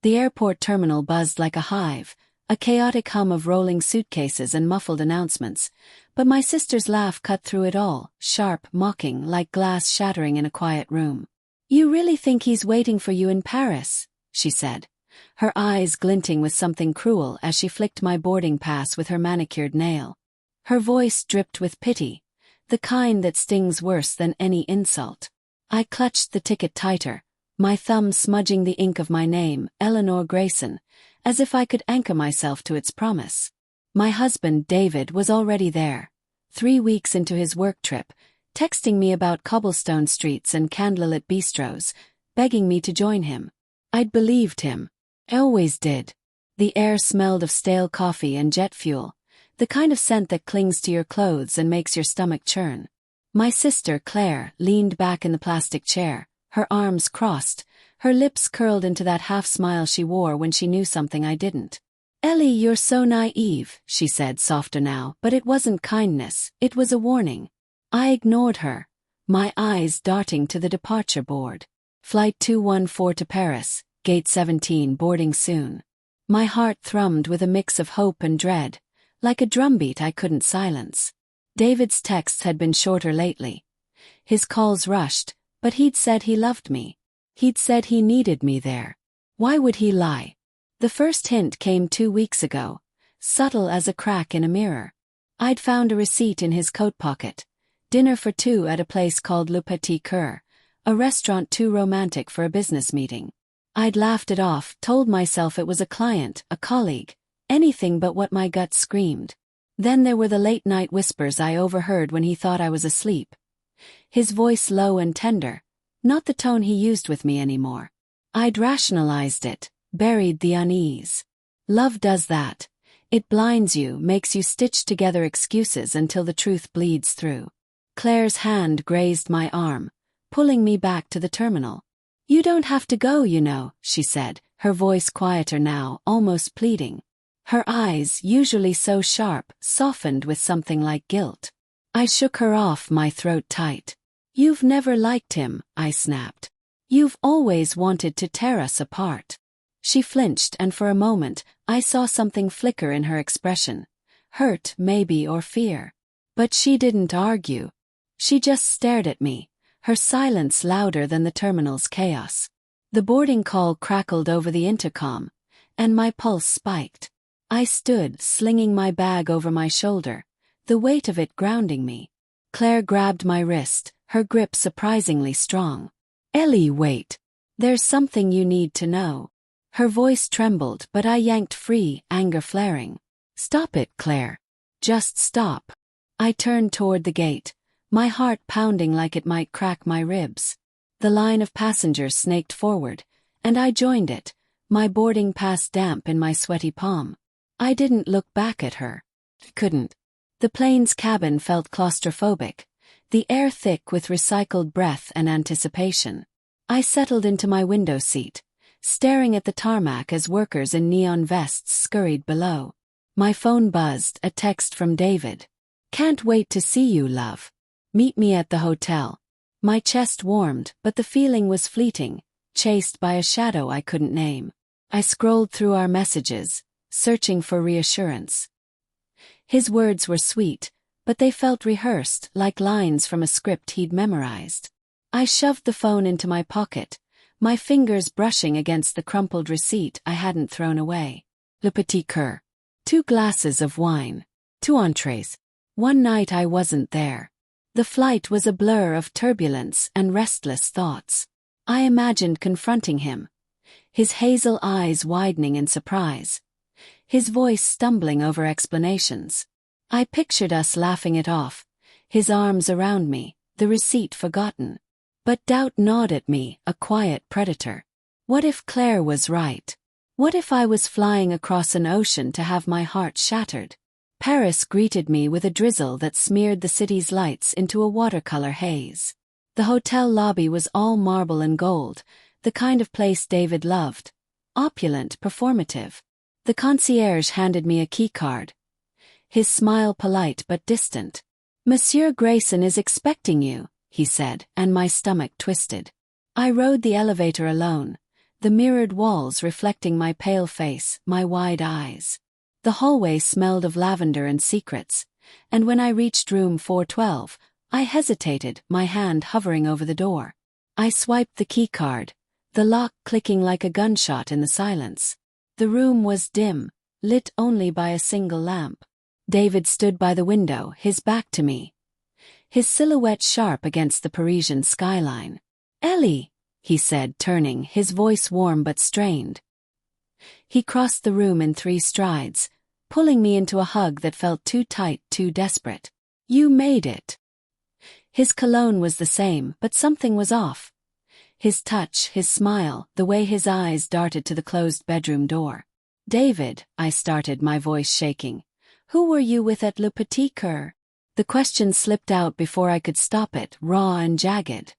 The airport terminal buzzed like a hive, a chaotic hum of rolling suitcases and muffled announcements, but my sister's laugh cut through it all, sharp, mocking, like glass shattering in a quiet room. "You really think he's waiting for you in Paris?" she said, her eyes glinting with something cruel as she flicked my boarding pass with her manicured nail. Her voice dripped with pity, the kind that stings worse than any insult. I clutched the ticket tighter, my thumb smudging the ink of my name, Eleanor Grayson, as if I could anchor myself to its promise. My husband, David, was already there, 3 weeks into his work trip, texting me about cobblestone streets and candlelit bistros, begging me to join him. I'd believed him. I always did. The air smelled of stale coffee and jet fuel, the kind of scent that clings to your clothes and makes your stomach churn. My sister, Claire, leaned back in the plastic chair, her arms crossed, her lips curled into that half-smile she wore when she knew something I didn't. "Ellie, you're so naive," she said, softer now, but it wasn't kindness, it was a warning. I ignored her, my eyes darting to the departure board. Flight 214 to Paris, Gate 17, boarding soon. My heart thrummed with a mix of hope and dread, like a drumbeat I couldn't silence. David's texts had been shorter lately. His calls rushed, but he'd said he loved me. He'd said he needed me there. Why would he lie? The first hint came 2 weeks ago, subtle as a crack in a mirror. I'd found a receipt in his coat pocket. Dinner for 2 at a place called Le Petit Coeur, a restaurant too romantic for a business meeting. I'd laughed it off, told myself it was a client, a colleague, anything but what my gut screamed. Then there were the late-night whispers I overheard when he thought I was asleep. His voice low and tender, not the tone he used with me anymore. I'd rationalized it, buried the unease. Love does that. It blinds you, makes you stitch together excuses until the truth bleeds through. Claire's hand grazed my arm, pulling me back to the terminal. "You don't have to go, you know," she said, her voice quieter now, almost pleading. Her eyes, usually so sharp, softened with something like guilt. I shook her off, my throat tight. "You've never liked him," I snapped. "You've always wanted to tear us apart." She flinched, and for a moment, I saw something flicker in her expression. Hurt, maybe, or fear. But she didn't argue. She just stared at me, her silence louder than the terminal's chaos. The boarding call crackled over the intercom, and my pulse spiked. I stood, slinging my bag over my shoulder, the weight of it grounding me. Claire grabbed my wrist, her grip surprisingly strong. "Ellie, wait. There's something you need to know." Her voice trembled, but I yanked free, anger flaring. "Stop it, Claire. Just stop." I turned toward the gate, my heart pounding like it might crack my ribs. The line of passengers snaked forward, and I joined it, my boarding pass damp in my sweaty palm. I didn't look back at her. Couldn't. The plane's cabin felt claustrophobic, the air thick with recycled breath and anticipation. I settled into my window seat, staring at the tarmac as workers in neon vests scurried below. My phone buzzed, a text from David. "Can't wait to see you, love. Meet me at the hotel." My chest warmed, but the feeling was fleeting, chased by a shadow I couldn't name. I scrolled through our messages, searching for reassurance. His words were sweet, but they felt rehearsed, like lines from a script he'd memorized. I shoved the phone into my pocket, my fingers brushing against the crumpled receipt I hadn't thrown away. Le Petit Coeur. 2 glasses of wine. 2 entrees. One night I wasn't there. The flight was a blur of turbulence and restless thoughts. I imagined confronting him, his hazel eyes widening in surprise, his voice stumbling over explanations. I pictured us laughing it off, his arms around me, the receipt forgotten. But doubt gnawed at me, a quiet predator. What if Claire was right? What if I was flying across an ocean to have my heart shattered? Paris greeted me with a drizzle that smeared the city's lights into a watercolor haze. The hotel lobby was all marble and gold, the kind of place David loved. Opulent, performative. The concierge handed me a keycard, his smile polite but distant. "Monsieur Grayson is expecting you," he said, and my stomach twisted. I rode the elevator alone, the mirrored walls reflecting my pale face, my wide eyes. The hallway smelled of lavender and secrets, and when I reached room 412, I hesitated, my hand hovering over the door. I swiped the keycard, the lock clicking like a gunshot in the silence. The room was dim, lit only by a single lamp. David stood by the window, his back to me, his silhouette sharp against the Parisian skyline. "Ellie," he said, turning, his voice warm but strained. He crossed the room in 3 strides, pulling me into a hug that felt too tight, too desperate. "You made it." His cologne was the same, but something was off. His touch, his smile, the way his eyes darted to the closed bedroom door. "David," I started, my voice shaking. "Who were you with at Le Petit Coeur?" The question slipped out before I could stop it, raw and jagged.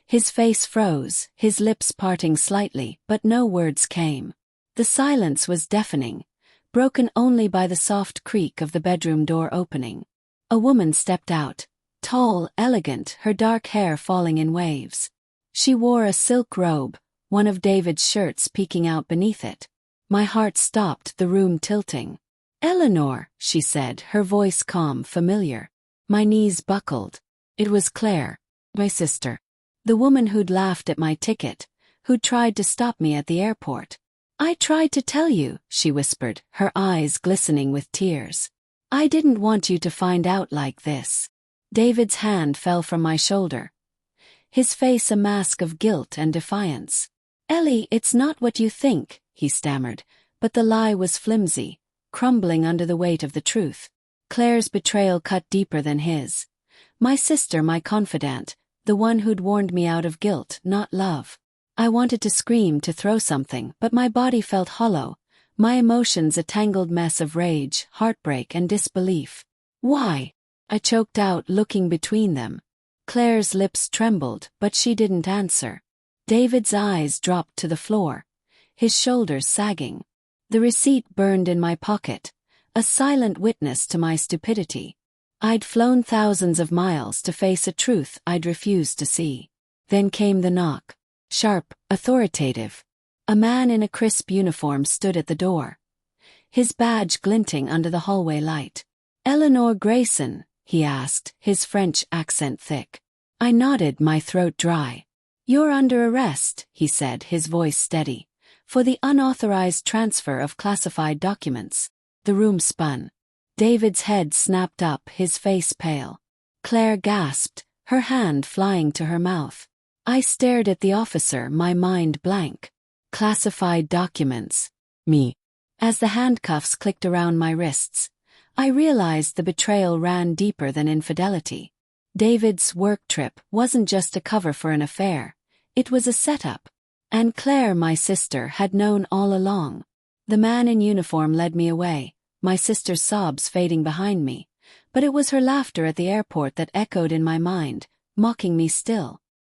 His face froze, his lips parting slightly, but no words came. The silence was deafening, broken only by the soft creak of the bedroom door opening. A woman stepped out, tall, elegant, her dark hair falling in waves. She wore a silk robe, one of David's shirts peeking out beneath it. My heart stopped, the room tilting. "Eleanor," she said, her voice calm, familiar. My knees buckled. It was Claire, my sister. The woman who'd laughed at my ticket, who'd tried to stop me at the airport. "I tried to tell you," she whispered, her eyes glistening with tears. "I didn't want you to find out like this." David's hand fell from my shoulder, his face a mask of guilt and defiance. "Ellie, it's not what you think," he stammered, but the lie was flimsy, crumbling under the weight of the truth. Claire's betrayal cut deeper than his. My sister, my confidant, the one who'd warned me out of guilt, not love. I wanted to scream, to throw something, but my body felt hollow, my emotions a tangled mess of rage, heartbreak, and disbelief. "Why?" I choked out, looking between them. Claire's lips trembled, but she didn't answer. David's eyes dropped to the floor, his shoulders sagging. The receipt burned in my pocket, a silent witness to my stupidity. I'd flown thousands of miles to face a truth I'd refused to see. Then came the knock. Sharp, authoritative. A man in a crisp uniform stood at the door, his badge glinting under the hallway light. "Eleanor Grayson?" he asked, his French accent thick. I nodded, my throat dry. "You're under arrest," he said, his voice steady, "for the unauthorized transfer of classified documents." The room spun. David's head snapped up, his face pale. Claire gasped, her hand flying to her mouth. I stared at the officer, my mind blank. Classified documents. Me. As the handcuffs clicked around my wrists, I realized the betrayal ran deeper than infidelity. David's work trip wasn't just a cover for an affair. It was a setup. And Claire, my sister, had known all along. The man in uniform led me away, my sister's sobs fading behind me. But it was her laughter at the airport that echoed in my mind, mocking me still.